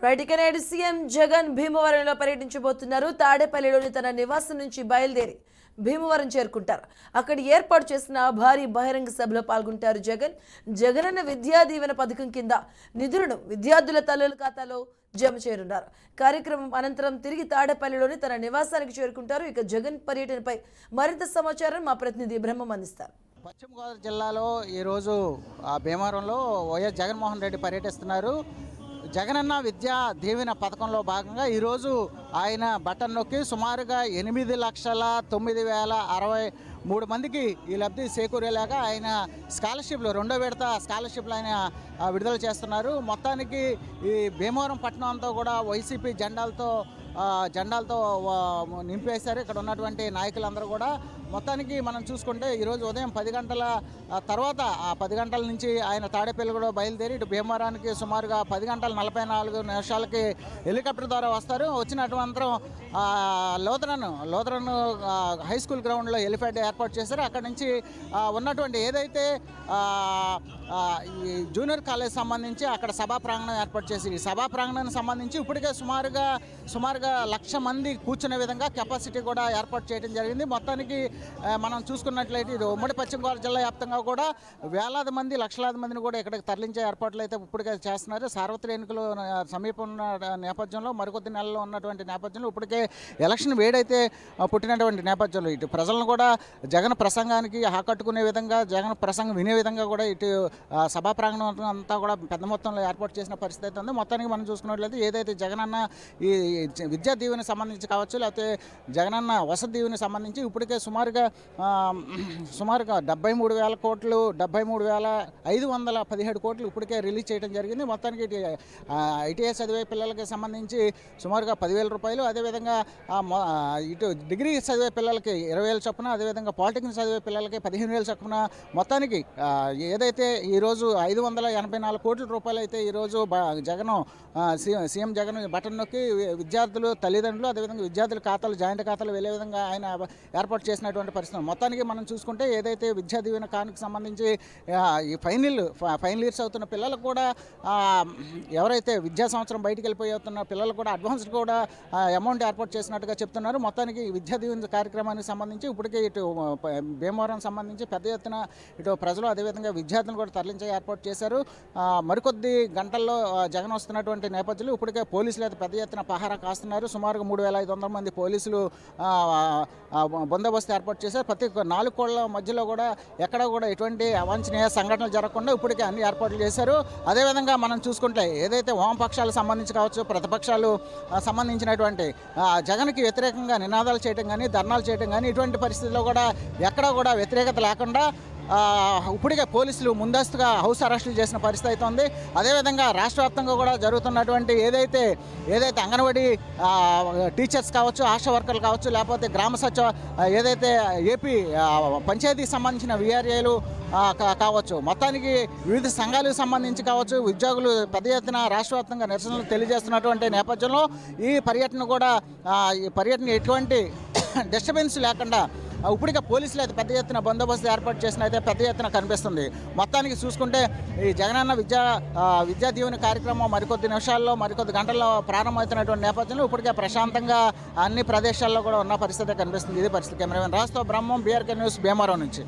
Right ఇక నేడు CM Jagan భీమవరంలో పర్యటించబోతున్నారు. తాడేపల్లిలోని తన నివాసం నుంచి బయలుదేరి భీమవరం చేరుకుంటారు. అక్కడ ఏర్పాటు చేసిన భారీ బహిరంగ సభలో పాల్గొంటారు. జగనన్న విద్యా దీవెన పథకం కింద నిధులను విద్యార్థుల తల్లుల ఖాతాలో జమ చేయనున్నారు. కార్యక్రమం అనంతరం తిరిగి తాడేపల్లిలోని తన నివాసానికి చేరుకుంటారు. ఇక జగన్ పర్యటనపై మరింత సమాచారం మా ప్రతినిధి బ్రహ్మం అందిస్తారు. పశ్చిమ గోదావరి జిల్లాలో ఈరోజు భీమవరంలో వైఎస్ జగన్మోహన్ రెడ్డి పర్యటిస్తున్నారు. జగనన్న విద్యా దీవెన పథకంలో భాగంగా ఈరోజు ఆయన బటన్ నొక్కి సుమారుగా 8,09,063 మందికి ఈ లబ్ధి చేకూరేలాగా ఆయన స్కాలర్షిప్లు 2వ విడత స్కాలర్షిప్లు ఆయన విడుదల చేస్తున్నారు. మొత్తానికి ఈ భీమవరం పట్టణం అంతా కూడా వైసీపీ జెండాలతో నింపేశారు. ఇక్కడ ఉన్నటువంటి నాయకులందరూ కూడా మొత్తానికి మనం చూసుకుంటే ఈరోజు ఉదయం 10 గంటల తర్వాత 10 గంటల నుంచి ఆయన తాడేపల్లి కూడా బయలుదేరి ఇటు భీమవరానికి సుమారుగా 10 గంటల 44 నిమిషాలకి హెలికాప్టర్ ద్వారా వస్తారు. వచ్చినటువంటి లోతరన్ హై స్కూల్ గ్రౌండ్లో హెలిప్యాడ్ ఏర్పాటు చేశారు. అక్కడి నుంచి ఉన్నటువంటి ఏదైతే ఈ జూనియర్ కాలేజ్ సంబంధించి అక్కడ సభా ప్రాంగణం ఏర్పాటు చేసి ఈ సభా ప్రాంగణానికి సంబంధించి ఇప్పటికే సుమారుగా 1,00,000 మంది కూర్చునే విధంగా కెపాసిటీ కూడా ఏర్పాటు చేయడం జరిగింది. మొత్తానికి మనం చూసుకున్నట్లయితే ఇది ఉమ్మడి పశ్చిమ గోదావరి జిల్లా వ్యాప్తంగా కూడా వేలాది మంది లక్షలాది మందిని కూడా ఇక్కడికి తరలించే ఏర్పాట్లు అయితే ఇప్పటికే చేస్తున్నారు. సార్వత్రిక ఎన్నికలు సమీపం ఉన్న నేపథ్యంలో మరికొద్ది నెలల్లో ఉన్నటువంటి నేపథ్యంలో ఇప్పటికే ఎలక్షన్ వేడైతే పుట్టినటువంటి నేపథ్యంలో ఇటు ప్రజలను కూడా జగన్ ప్రసంగానికి ఆకట్టుకునే విధంగా జగన్ ప్రసంగం వినే విధంగా కూడా ఇటు సభా ప్రాంగణం అంతా కూడా పెద్ద మొత్తంలో ఏర్పాటు చేసిన పరిస్థితి అయితే ఉంది. మొత్తానికి మనం చూసుకున్నట్లయితే ఏదైతే జగనన్న ఈ విద్యా దీవెనకి సంబంధించి కావచ్చు లేకపోతే జగనన్న వసతి దీవెనకి సంబంధించి ఇప్పటికే సుమారుగా 73,000 కోట్లు 73,517 కోట్లు ఇప్పటికే రిలీజ్ చేయడం జరిగింది. మొత్తానికి ఐటీఐ చదివే పిల్లలకి సంబంధించి సుమారుగా 10,000 రూపాయలు, అదేవిధంగా ఇటు డిగ్రీ చదివే పిల్లలకి 20,000 చొప్పున, అదేవిధంగా పాలిటెక్నిక్ చదివే పిల్లలకి 15,000 చొప్పున మొత్తానికి ఏదైతే ఈరోజు 584 కోట్ల రూపాయలు అయితే ఈరోజు సీఎం జగన్ బటన్ నొక్కి విద్యార్థులు తల్లిదండ్రులు అదేవిధంగా విద్యార్థుల ఖాతాలు జాయింట్ ఖాతాలు వెళ్ళే విధంగా ఆయన ఏర్పాటు చేసినటువంటి పరిస్థితి. మొత్తానికి మనం చూసుకుంటే ఏదైతే విద్యా దీవెన కానుక సంబంధించి ఈ ఫైనల్ ఇయర్స్ అవుతున్న పిల్లలకు కూడా ఎవరైతే విద్యా సంవత్సరం బయటికి వెళ్ళిపోతున్న పిల్లలకు కూడా అడ్వాన్స్ కూడా అమౌంట్ ఏర్పాటు చేసినట్టుగా చెప్తున్నారు. మొత్తానికి విద్యా దీవెన కార్యక్రమానికి సంబంధించి ఇప్పటికే ఇటు భీమవరం సంబంధించి పెద్ద ఎత్తున ఇటు ప్రజలు అదేవిధంగా విద్యార్థులను కూడా తరలించే ఏర్పాటు చేశారు. మరికొద్ది గంటల్లో జగన్ వస్తున్నటువంటి నేపథ్యంలో ఇప్పటికే పోలీసులు అయితే పెద్ద ఎత్తున పహారా కాస్తున్నారు. సుమారుగా 3,500 మంది పోలీసులు బందోబస్తు ఏర్పాటు చేశారు. ప్రతి 4 కోళ్ల మధ్యలో కూడా ఎక్కడ కూడా ఎటువంటి అవాంఛనీయ సంఘటనలు జరగకుండా ఇప్పటికే అన్ని ఏర్పాట్లు చేశారు. అదేవిధంగా మనం చూసుకుంటే ఏదైతే వామపక్షాలకు సంబంధించి కావచ్చు ప్రతిపక్షాలు సంబంధించినటువంటి జగన్కి వ్యతిరేకంగా నినాదాలు చేయడం కానీ ధర్నాలు చేయడం కానీ ఇటువంటి పరిస్థితుల్లో కూడా ఎక్కడా కూడా వ్యతిరేకత లేకుండా ఇప్పటికే పోలీసులు ముందస్తుగా హౌస్ అరెస్టులు చేసిన పరిస్థితి అయితే ఉంది. అదేవిధంగా రాష్ట్ర వ్యాప్తంగా కూడా జరుగుతున్నటువంటి ఏదైతే అంగన్వాడీ టీచర్స్ కావచ్చు, ఆశా వర్కర్లు కావచ్చు, లేకపోతే గ్రామ సచివ ఏదైతే ఏపీ పంచాయతీకి సంబంధించిన విఆర్ఏలు కావచ్చు, మొత్తానికి వివిధ సంఘాలకు సంబంధించి కావచ్చు ఉద్యోగులు పెద్ద ఎత్తున రాష్ట్ర వ్యాప్తంగా నిరసనలు తెలియజేస్తున్నటువంటి నేపథ్యంలో ఈ పర్యటన ఎటువంటి డిస్టర్బెన్స్ లేకుండా ఇప్పటికే పోలీసులు అయితే పెద్ద ఎత్తున బందోబస్తు ఏర్పాటు చేసిన అయితే పెద్ద ఎత్తున కనిపిస్తుంది. మొత్తానికి చూసుకుంటే ఈ జగనన్న విద్యా దీవెన కార్యక్రమం మరికొద్ది నిమిషాల్లో మరికొద్ది గంటల్లో ప్రారంభమవుతున్నటువంటి నేపథ్యంలో ఇప్పటికే ప్రశాంతంగా అన్ని ప్రదేశాల్లో కూడా ఉన్న పరిస్థితి కనిపిస్తుంది. ఇది పరిస్థితి. కెమెరామెన్ రాజుతో బ్రహ్మం, బీఆర్కే న్యూస్, భీమవరం నుంచి.